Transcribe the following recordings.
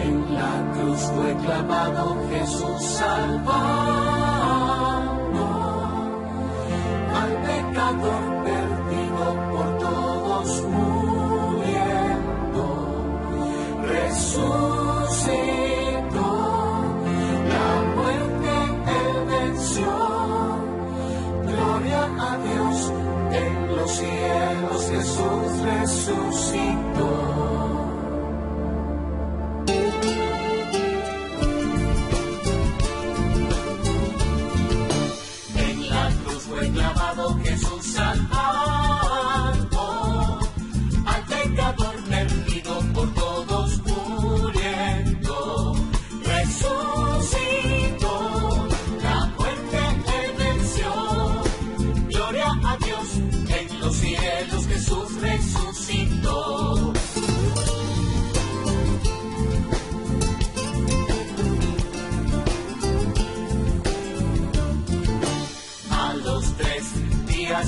En la cruz fue clavado Jesús salvando al pecador perdido por todos muriendo. Resucitó, la muerte él venció. Gloria a Dios en los cielos, Jesús resucitó. Jesús salvando al pecador perdido por todos muriendo. Resucitó, la muerte él venció. Gloria a Dios en los cielos, Jesús resucitó.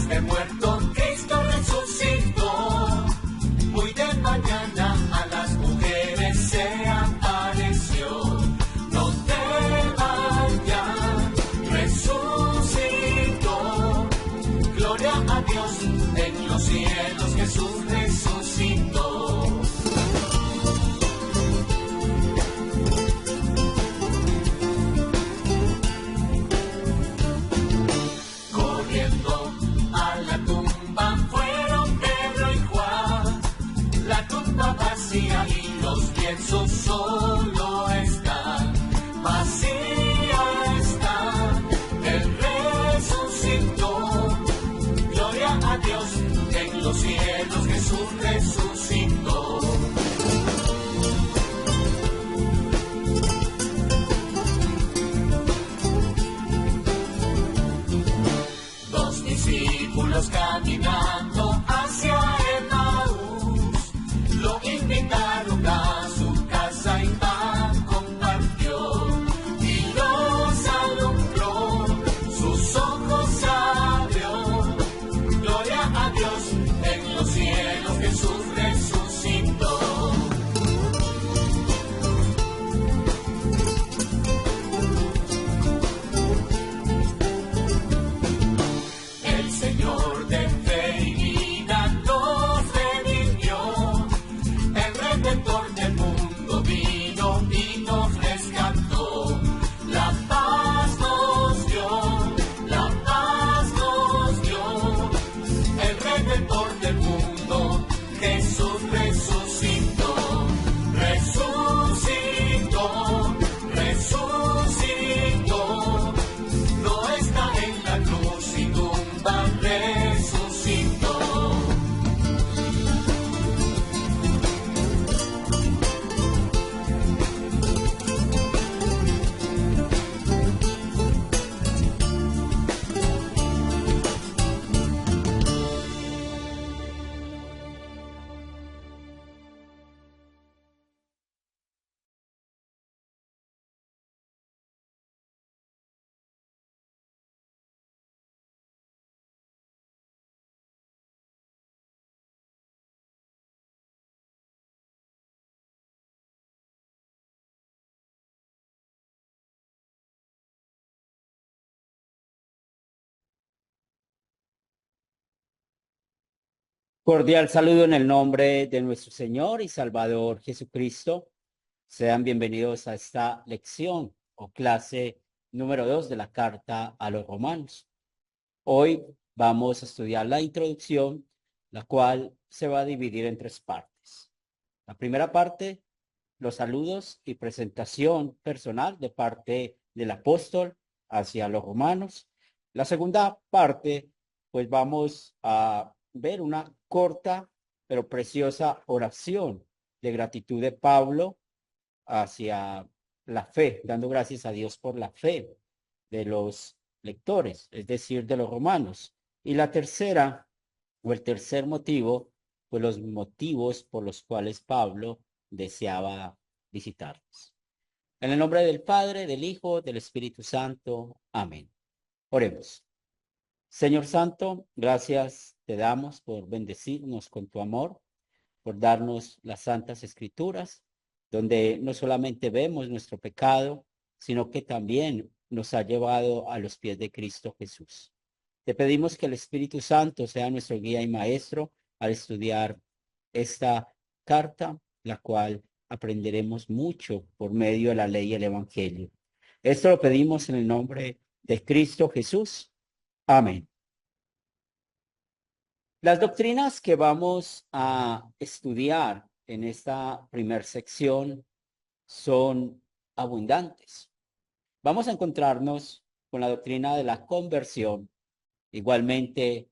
De muerto, Cristo resucitó. Muy de mañana a las mujeres se apareció. No teman ya, resucitó. Gloria a Dios en los cielos, Jesús resucitó. Y los lienzos solo están, vacía está, él resucitó. Gloria a Dios en los cielos, Jesús resucitó. Dos discípulos caminando hacia Emaús lo invitaron a su casa y pan compartió y los alumbró, sus ojos abrió. Gloria a Dios en los cielos, Jesús resucitó. El Señor de fe y vida nos redimió. El Redentor del mundo vino y nos rescató. La paz nos dio, la paz nos dio. El Redentor del mundo, Jesús resucitó. Resucitó, resucitó. No está en la cruz y tumba, resucitó. Cordial saludo en el nombre de nuestro Señor y Salvador Jesucristo. Sean bienvenidos a esta lección o clase número 2 de la carta a los Romanos. Hoy vamos a estudiar la introducción, la cual se va a dividir en 3 partes. La primera parte, los saludos y presentación personal de parte del apóstol hacia los romanos. La segunda parte, pues vamos a ver una corta pero preciosa oración de gratitud de Pablo hacia la fe, dando gracias a Dios por la fe de los lectores, es decir, de los romanos. Y la tercera, o el tercer motivo, pues los motivos por los cuales Pablo deseaba visitarlos. En el nombre del Padre, del Hijo, del Espíritu Santo. Amén. Oremos. Señor Santo, gracias te damos por bendecirnos con tu amor, por darnos las santas escrituras donde no solamente vemos nuestro pecado, sino que también nos ha llevado a los pies de Cristo Jesús. Te pedimos que el Espíritu Santo sea nuestro guía y maestro al estudiar esta carta, la cual aprenderemos mucho por medio de la ley y el Evangelio. Esto lo pedimos en el nombre de Cristo Jesús. Amén. Las doctrinas que vamos a estudiar en esta primera sección son abundantes. Vamos a encontrarnos con la doctrina de la conversión. Igualmente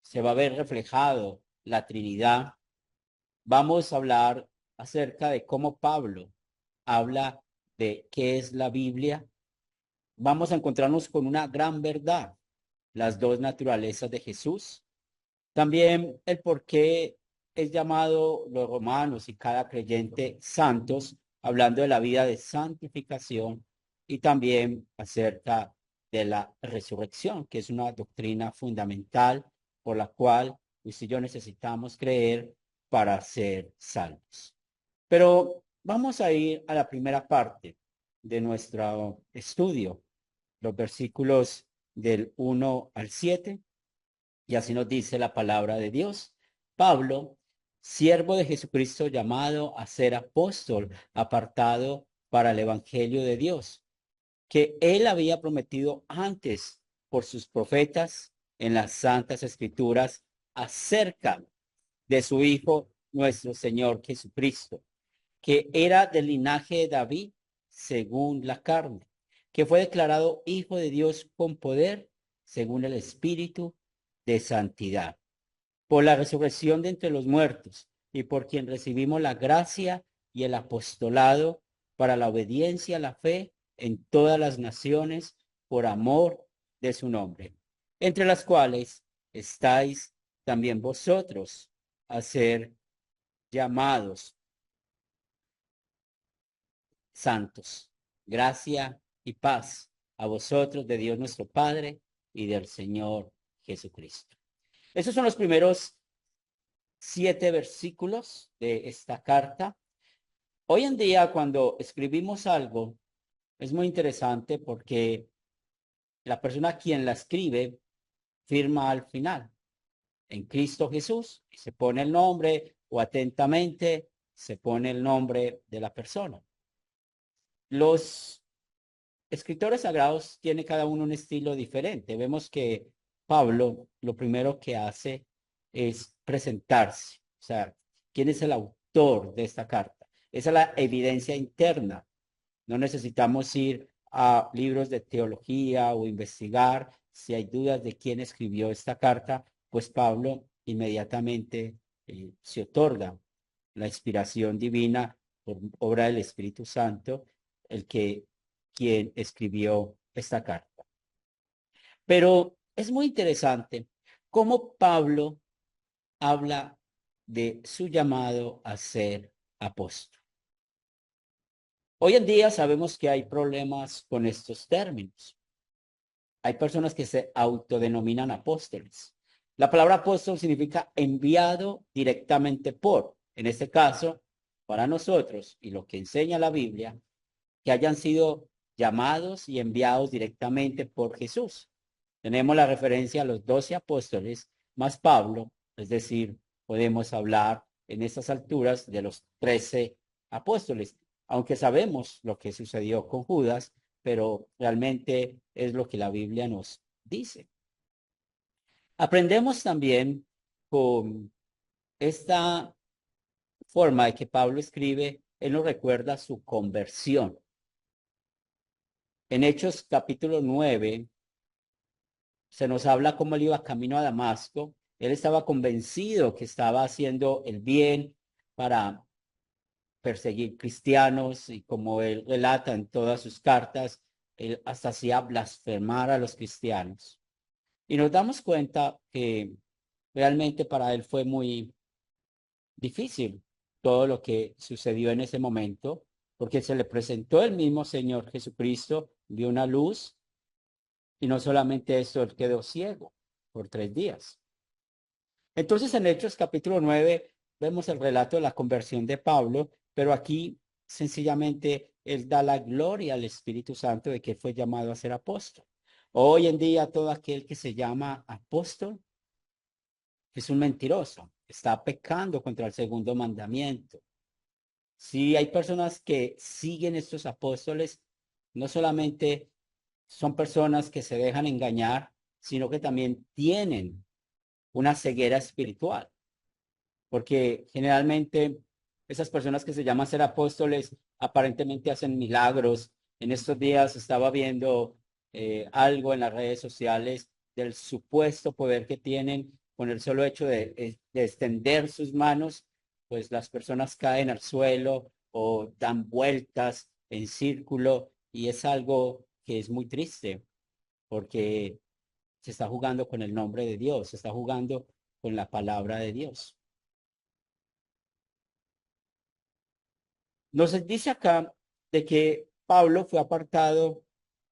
se va a ver reflejado la Trinidad. Vamos a hablar acerca de cómo Pablo habla de qué es la Biblia. Vamos a encontrarnos con una gran verdad, las dos naturalezas de Jesús. También el por qué es llamado los romanos y cada creyente santos, hablando de la vida de santificación y también acerca de la resurrección, que es una doctrina fundamental por la cual usted y yo necesitamos creer para ser salvos. Pero vamos a ir a la primera parte de nuestro estudio, los versículos del 1 al 7. Y así nos dice la palabra de Dios. Pablo, siervo de Jesucristo, llamado a ser apóstol, apartado para el evangelio de Dios, que él había prometido antes por sus profetas en las santas escrituras acerca de su Hijo, nuestro Señor Jesucristo, que era del linaje de David según la carne, que fue declarado Hijo de Dios con poder según el Espíritu de santidad, por la resurrección de entre los muertos y por quien recibimos la gracia y el apostolado para la obediencia a la fe en todas las naciones por amor de su nombre, entre las cuales estáis también vosotros a ser llamados santos. Gracia y paz a vosotros de Dios nuestro Padre y del Señor Jesucristo. Esos son los primeros 7 versículos de esta carta. Hoy en día, cuando escribimos algo, es muy interesante porque la persona quien la escribe firma al final, en Cristo Jesús, y se pone el nombre o atentamente se pone el nombre de la persona. Los escritores sagrados tienen cada uno un estilo diferente. Vemos que Pablo lo primero que hace es presentarse, o sea, quién es el autor de esta carta. Esa es la evidencia interna. No necesitamos ir a libros de teología o investigar si hay dudas de quién escribió esta carta, pues Pablo inmediatamente se otorga la inspiración divina por obra del Espíritu Santo, el que quien escribió esta carta. Pero es muy interesante cómo Pablo habla de su llamado a ser apóstol. Hoy en día sabemos que hay problemas con estos términos. Hay personas que se autodenominan apóstoles. La palabra apóstol significa enviado directamente por. En este caso, para nosotros, y lo que enseña la Biblia, que hayan sido llamados y enviados directamente por Jesús. Tenemos la referencia a los 12 apóstoles más Pablo, es decir, podemos hablar en estas alturas de los 13 apóstoles, aunque sabemos lo que sucedió con Judas, pero realmente es lo que la Biblia nos dice. Aprendemos también con esta forma de que Pablo escribe, él nos recuerda su conversión. En Hechos capítulo 9 se nos habla cómo él iba camino a Damasco. Él estaba convencido que estaba haciendo el bien para perseguir cristianos y como él relata en todas sus cartas, él hasta hacía blasfemar a los cristianos. Y nos damos cuenta que realmente para él fue muy difícil todo lo que sucedió en ese momento, porque se le presentó el mismo Señor Jesucristo, vio una luz, y no solamente eso, él quedó ciego por 3 días. Entonces en Hechos capítulo 9 vemos el relato de la conversión de Pablo, pero aquí sencillamente él da la gloria al Espíritu Santo de que fue llamado a ser apóstol. Hoy en día todo aquel que se llama apóstol es un mentiroso, está pecando contra el segundo mandamiento. Si hay personas que siguen estos apóstoles, no solamente son personas que se dejan engañar, sino que también tienen una ceguera espiritual, porque generalmente esas personas que se llaman ser apóstoles aparentemente hacen milagros. En estos días estaba viendo algo en las redes sociales del supuesto poder que tienen con el solo hecho de extender sus manos, pues las personas caen al suelo o dan vueltas en círculo y es algo que es muy triste porque se está jugando con el nombre de Dios, se está jugando con la palabra de Dios. Nos dice acá de que Pablo fue apartado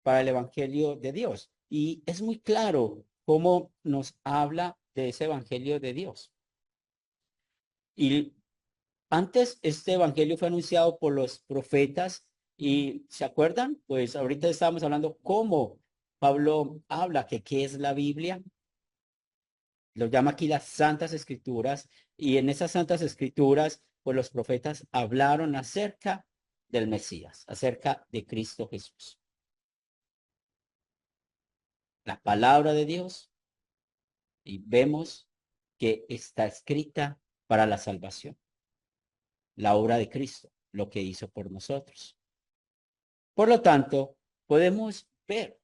para el Evangelio de Dios y es muy claro cómo nos habla de ese Evangelio de Dios. Y antes este Evangelio fue anunciado por los profetas y ¿se acuerdan? Pues ahorita estábamos hablando cómo Pablo habla que qué es la Biblia. Lo llama aquí las Santas Escrituras y en esas Santas Escrituras pues los profetas hablaron acerca del Mesías, acerca de Cristo Jesús. La palabra de Dios y vemos que está escrita para la salvación. La obra de Cristo, lo que hizo por nosotros. Por lo tanto, podemos ver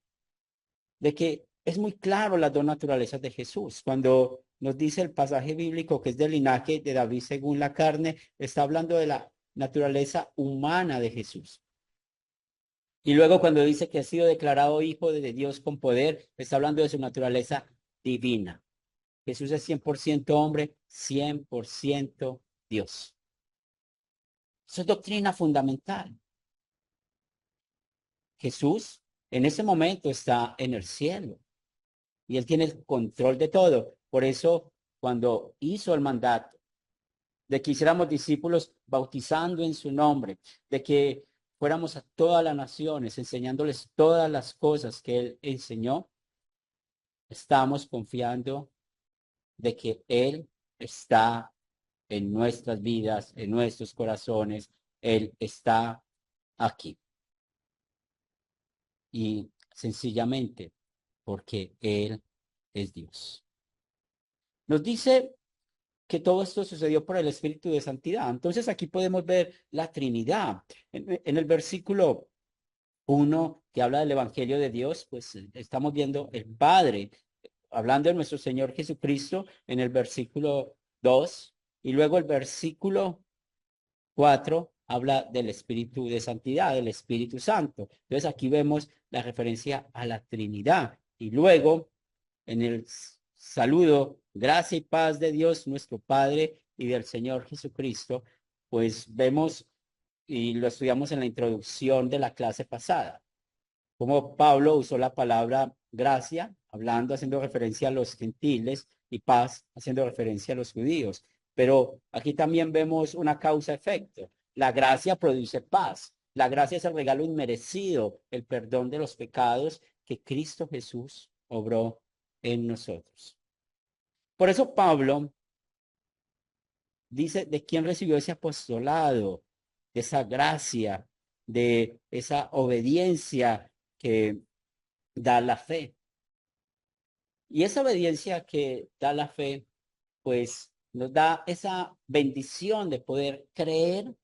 de que es muy claro las dos naturalezas de Jesús. Cuando nos dice el pasaje bíblico que es del linaje de David según la carne, está hablando de la naturaleza humana de Jesús. Y luego cuando dice que ha sido declarado hijo de Dios con poder, está hablando de su naturaleza divina. Jesús es 100% hombre, 100% Dios. Eso es doctrina fundamental. Jesús en ese momento está en el cielo y él tiene el control de todo. Por eso, cuando hizo el mandato de que hiciéramos discípulos bautizando en su nombre, de que fuéramos a todas las naciones enseñándoles todas las cosas que él enseñó, estamos confiando de que él está en nuestras vidas, en nuestros corazones, él está aquí. Y sencillamente porque él es Dios. Nos dice que todo esto sucedió por el Espíritu de Santidad. Entonces aquí podemos ver la Trinidad. En el versículo 1 que habla del Evangelio de Dios, pues estamos viendo el Padre, hablando de nuestro Señor Jesucristo en el versículo 2 y luego el versículo 4 habla del Espíritu de Santidad, del Espíritu Santo. Entonces aquí vemos la referencia a la Trinidad y luego en el saludo, gracia y paz de Dios, nuestro Padre y del Señor Jesucristo, pues vemos y lo estudiamos en la introducción de la clase pasada, como Pablo usó la palabra gracia, hablando, haciendo referencia a los gentiles, y paz, haciendo referencia a los judíos. Pero aquí también vemos una causa-efecto. La gracia produce paz. La gracia es el regalo inmerecido, el perdón de los pecados que Cristo Jesús obró en nosotros. Por eso Pablo dice de quién recibió ese apostolado, de esa gracia, de esa obediencia que da la fe. Y esa obediencia que da la fe, pues nos da esa bendición de poder creer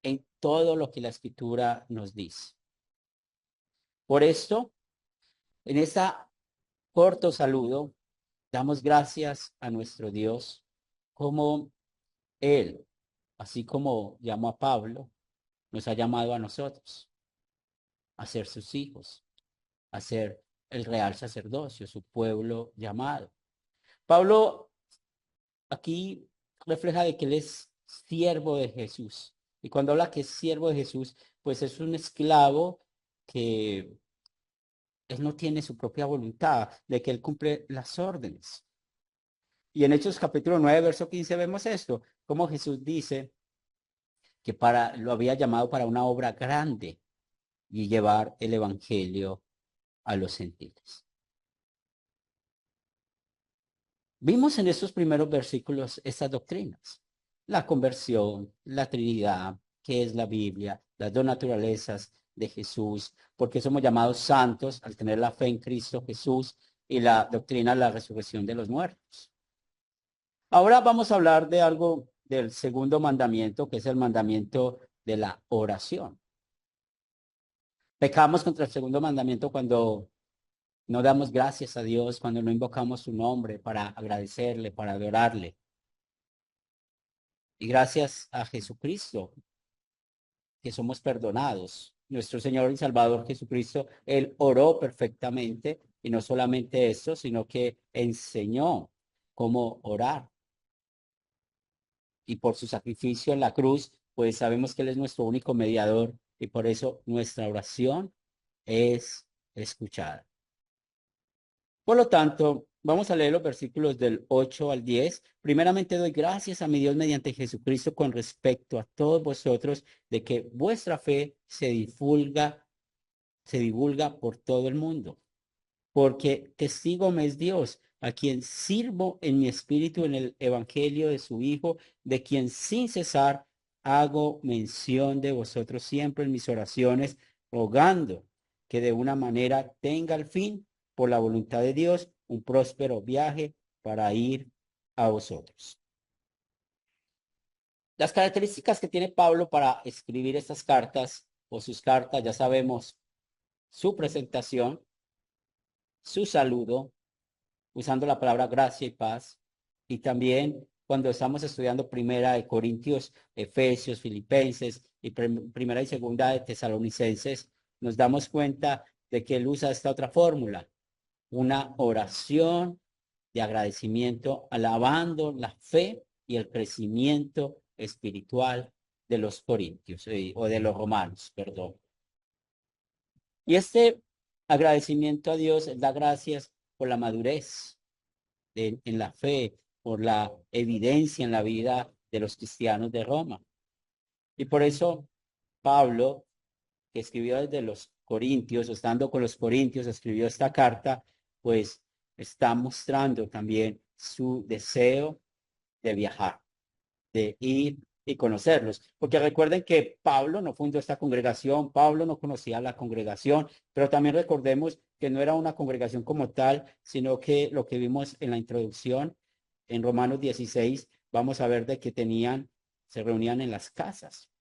en todo lo que la Escritura nos dice. Por esto, en este corto saludo, damos gracias a nuestro Dios como Él, así como llamó a Pablo, nos ha llamado a nosotros a ser sus hijos, a ser el real sacerdocio, su pueblo llamado. Pablo aquí refleja de que él es siervo de Jesús. Y cuando habla que es siervo de Jesús, pues es un esclavo que él no tiene su propia voluntad, de que él cumple las órdenes. Y en Hechos capítulo 9, verso 15 vemos esto, como Jesús dice que lo había llamado para una obra grande y llevar el evangelio a los gentiles. Vimos en estos primeros versículos estas doctrinas: la conversión, la Trinidad, qué es la Biblia, las dos naturalezas de Jesús, porque somos llamados santos al tener la fe en Cristo Jesús, y la doctrina de la resurrección de los muertos. Ahora vamos a hablar de algo del segundo mandamiento, que es el mandamiento de la oración. Pecamos contra el segundo mandamiento cuando no damos gracias a Dios, cuando no invocamos su nombre para agradecerle, para adorarle. Y gracias a Jesucristo que somos perdonados. Nuestro Señor y Salvador Jesucristo, Él oró perfectamente, y no solamente eso, sino que enseñó cómo orar. Y por su sacrificio en la cruz, pues sabemos que Él es nuestro único mediador, y por eso nuestra oración es escuchada. Por lo tanto, vamos a leer los versículos del 8 al 10. Primeramente doy gracias a mi Dios mediante Jesucristo con respecto a todos vosotros, de que vuestra fe se divulga por todo el mundo, porque testigo me es Dios, a quien sirvo en mi espíritu en el evangelio de su Hijo, de quien sin cesar hago mención de vosotros siempre en mis oraciones, rogando que de una manera tenga al fin, por la voluntad de Dios, un próspero viaje para ir a vosotros. Las características que tiene Pablo para escribir estas cartas o sus cartas, ya sabemos: su presentación, su saludo, usando la palabra gracia y paz, y también cuando estamos estudiando Primera de Corintios, Efesios, Filipenses y Primera y Segunda de Tesalonicenses, nos damos cuenta de que él usa esta otra fórmula: una oración de agradecimiento, alabando la fe y el crecimiento espiritual de los corintios, o de los romanos, perdón. Y este agradecimiento a Dios da gracias por la madurez en la fe, por la evidencia en la vida de los cristianos de Roma. Y por eso Pablo, que escribió desde los Corintios, o estando con los Corintios, escribió esta carta, pues está mostrando también su deseo de viajar, de ir y conocerlos. Porque recuerden que Pablo no fundó esta congregación, Pablo no conocía la congregación, pero también recordemos que no era una congregación como tal, sino que lo que vimos en la introducción, en Romanos 16, vamos a ver de que se reunían en las casas,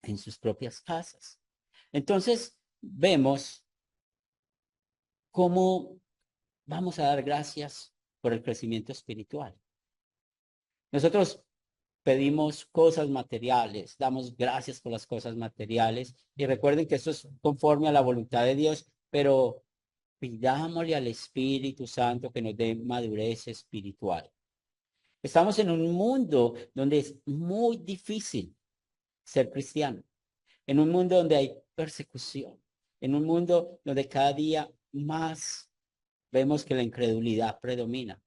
en sus propias casas. Entonces, vemos cómo vamos a dar gracias por el crecimiento espiritual. Nosotros pedimos cosas materiales, damos gracias por las cosas materiales, y recuerden que esto es conforme a la voluntad de Dios, pero pidámosle al Espíritu Santo que nos dé madurez espiritual. Estamos en un mundo donde es muy difícil ser cristiano, en un mundo donde hay persecución, en un mundo donde cada día más vemos que la incredulidad predomina.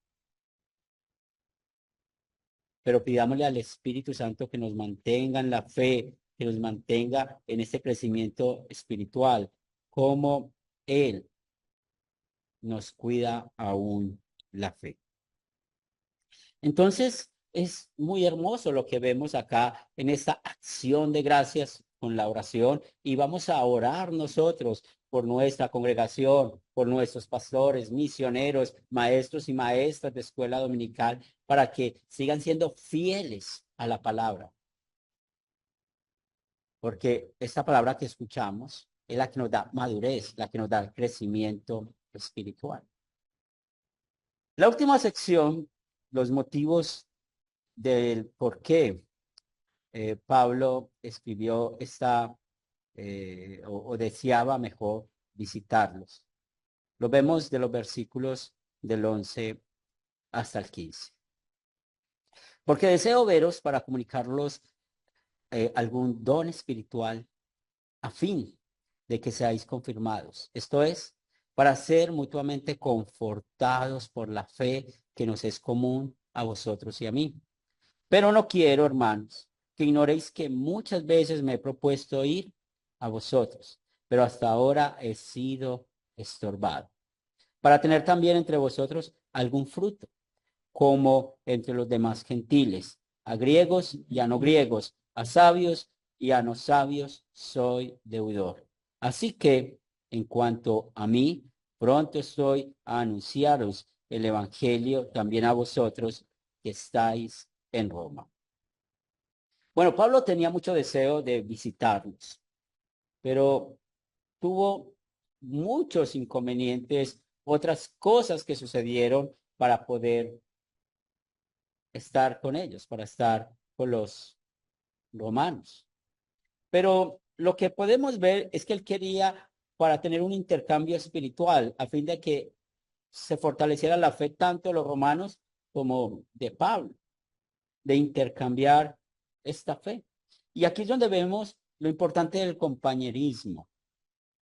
Pero pidámosle al Espíritu Santo que nos mantenga en la fe, que nos mantenga en este crecimiento espiritual, como Él nos cuida aún la fe. Entonces, es muy hermoso lo que vemos acá en esta acción de gracias con la oración, y vamos a orar nosotros por nuestra congregación, por nuestros pastores, misioneros, maestros y maestras de escuela dominical, para que sigan siendo fieles a la palabra. Porque esta palabra que escuchamos es la que nos da madurez, la que nos da crecimiento espiritual. La última sección, los motivos del por qué Pablo escribió o deseaba mejor visitarlos. Lo vemos de los versículos del 11 hasta el 15. Porque deseo veros para comunicarlos algún don espiritual, a fin de que seáis confirmados. Esto es, para ser mutuamente confortados por la fe que nos es común a vosotros y a mí. Pero no quiero, hermanos, que ignoréis que muchas veces me he propuesto ir a vosotros, pero hasta ahora he sido estorbado, para tener también entre vosotros algún fruto, como entre los demás gentiles, a griegos y a no griegos, a sabios y a no sabios, soy deudor. Así que, en cuanto a mí, pronto estoy a anunciaros el evangelio también a vosotros que estáis en Roma. Bueno, Pablo tenía mucho deseo de visitarnos, pero tuvo muchos inconvenientes, otras cosas que sucedieron para poder estar con ellos, para estar con los romanos. Pero lo que podemos ver es que él quería para tener un intercambio espiritual a fin de que se fortaleciera la fe tanto de los romanos como de Pablo, de intercambiar esta fe. Y aquí es donde vemos lo importante del compañerismo.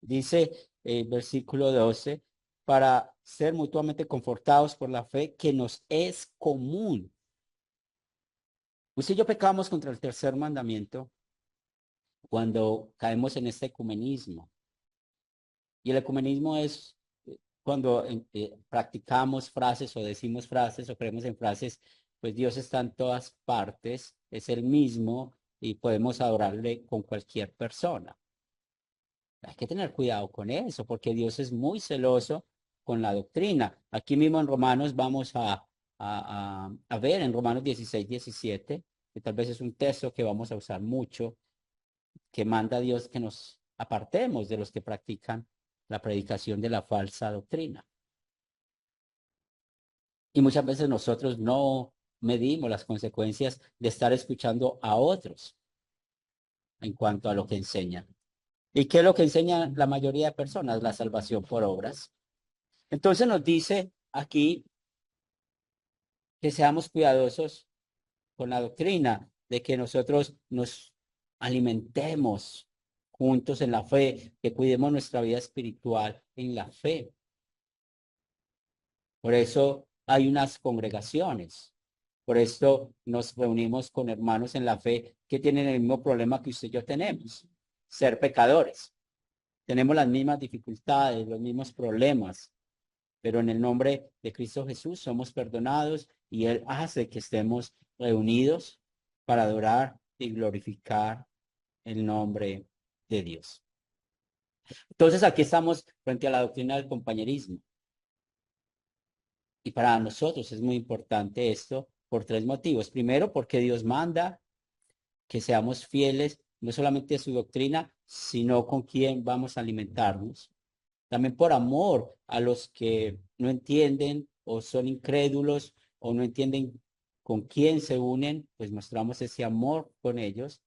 Dice el versículo 12, para ser mutuamente confortados por la fe que nos es común. Usted y yo pecamos contra el tercer mandamiento cuando caemos en este ecumenismo. Y el ecumenismo es cuando practicamos frases o decimos frases o creemos en frases, pues Dios está en todas partes, es el mismo y podemos adorarle con cualquier persona. Hay que tener cuidado con eso, porque Dios es muy celoso con la doctrina. Aquí mismo en Romanos vamos a ver en Romanos 16-17, que tal vez es un texto que vamos a usar mucho, que manda a Dios que nos apartemos de los que practican la predicación de la falsa doctrina. Y muchas veces nosotros no medimos las consecuencias de estar escuchando a otros en cuanto a lo que enseñan. ¿Y qué es lo que enseña la mayoría de personas? La salvación por obras. Entonces nos dice aquí que seamos cuidadosos con la doctrina, de que nosotros nos alimentemos juntos en la fe, que cuidemos nuestra vida espiritual en la fe. Por eso hay unas congregaciones. Por esto nos reunimos con hermanos en la fe que tienen el mismo problema que usted y yo tenemos, ser pecadores. Tenemos las mismas dificultades, los mismos problemas, pero en el nombre de Cristo Jesús somos perdonados y Él hace que estemos reunidos para adorar y glorificar el nombre de Dios. Entonces aquí estamos frente a la doctrina del compañerismo. Y para nosotros es muy importante esto por tres motivos. Primero, porque Dios manda que seamos fieles no solamente a su doctrina, sino con quien vamos a alimentarnos. También por amor a los que no entienden o son incrédulos o no entienden con quién se unen, pues mostramos ese amor con ellos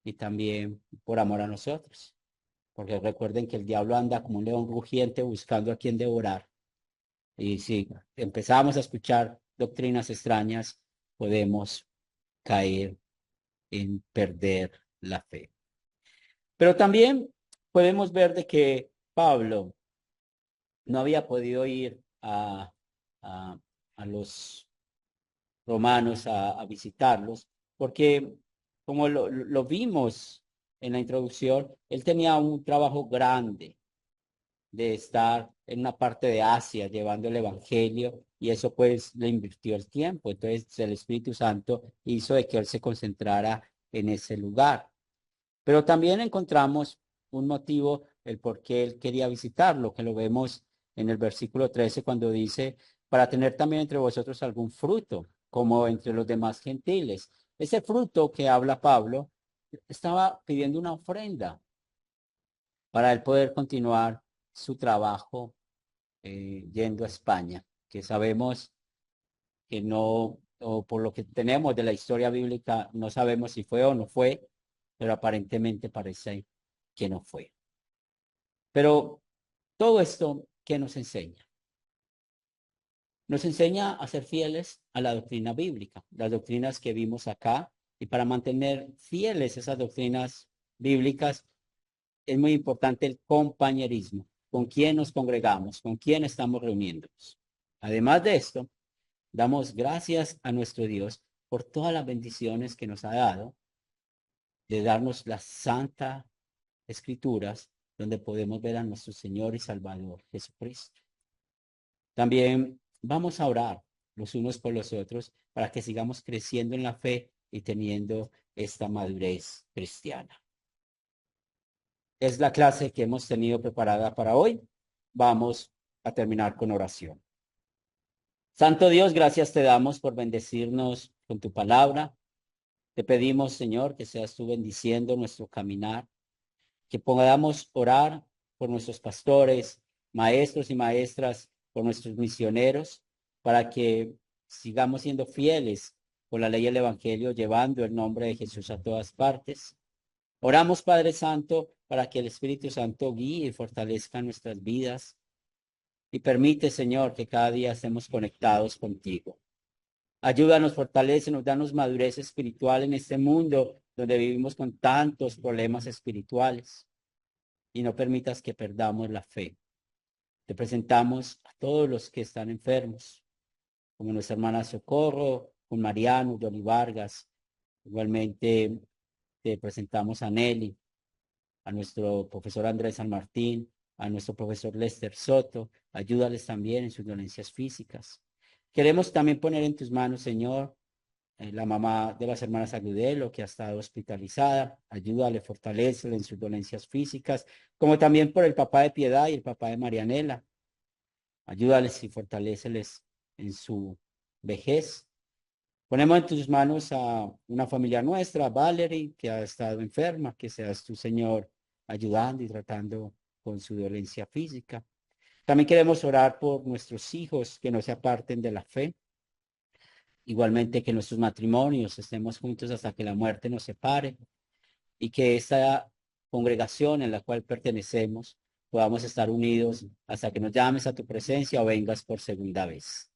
y también por amor a nosotros. Porque recuerden que el diablo anda como un león rugiente buscando a quien devorar. Y si empezamos a escuchar doctrinas extrañas, podemos caer en perder la fe. Pero también podemos ver de que Pablo no había podido ir a, a los romanos a visitarlos, porque como lo vimos en la introducción, él tenía un trabajo grande de estar en una parte de Asia llevando el evangelio y eso pues le invirtió el tiempo. Entonces el Espíritu Santo hizo de que él se concentrara en ese lugar. Pero también encontramos un motivo, el por qué él quería visitarlo, que lo vemos en el versículo 13 cuando dice, para tener también entre vosotros algún fruto, como entre los demás gentiles. Ese fruto que habla Pablo estaba pidiendo una ofrenda para él poder continuar su trabajo yendo a España, que sabemos que no, o por lo que tenemos de la historia bíblica, no sabemos si fue o no fue, pero aparentemente parece que no fue. Pero todo esto, ¿qué nos enseña? Nos enseña a ser fieles a la doctrina bíblica, las doctrinas que vimos acá, y para mantener fieles esas doctrinas bíblicas es muy importante el compañerismo, con quién nos congregamos, con quién estamos reuniéndonos. Además de esto, damos gracias a nuestro Dios por todas las bendiciones que nos ha dado de darnos las santas escrituras, donde podemos ver a nuestro Señor y Salvador Jesucristo. También vamos a orar los unos por los otros para que sigamos creciendo en la fe y teniendo esta madurez cristiana. Es la clase que hemos tenido preparada para hoy. Vamos a terminar con oración. Santo Dios, gracias te damos por bendecirnos con tu palabra. Te pedimos, Señor, que seas tú bendiciendo nuestro caminar, que podamos orar por nuestros pastores, maestros y maestras, por nuestros misioneros, para que sigamos siendo fieles con la ley del Evangelio, llevando el nombre de Jesús a todas partes. Oramos, Padre Santo, para que el Espíritu Santo guíe y fortalezca nuestras vidas y permite, Señor, que cada día estemos conectados contigo. Ayúdanos, fortalécenos, danos madurez espiritual en este mundo donde vivimos con tantos problemas espirituales y no permitas que perdamos la fe. Te presentamos a todos los que están enfermos, como nuestra hermana Socorro, con Mariano, Johnny Vargas. Igualmente te presentamos a Nelly, a nuestro profesor Andrés San Martín, a nuestro profesor Lester Soto. Ayúdales también en sus dolencias físicas. Queremos también poner en tus manos, Señor, la mamá de las hermanas Agudelo, que ha estado hospitalizada. Ayúdale, fortalécele en sus dolencias físicas, como también por el papá de Piedad y el papá de Marianela. Ayúdales y fortaléceles en su vejez. Ponemos en tus manos a una familia nuestra, Valerie, que ha estado enferma, que seas tu Señor ayudando y tratando con su dolencia física. También queremos orar por nuestros hijos que no se aparten de la fe. Igualmente que nuestros matrimonios estemos juntos hasta que la muerte nos separe y que esta congregación en la cual pertenecemos podamos estar unidos hasta que nos llames a tu presencia o vengas por segunda vez.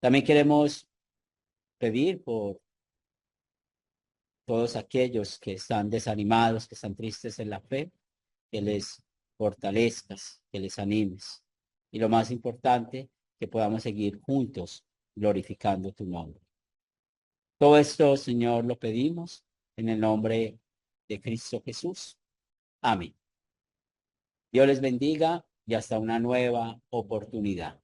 También queremos pedir por todos aquellos que están desanimados, que están tristes en la fe, que les fortalezcas, que les animes. Y lo más importante, que podamos seguir juntos glorificando tu nombre. Todo esto, Señor, lo pedimos en el nombre de Cristo Jesús. Amén. Dios les bendiga y hasta una nueva oportunidad.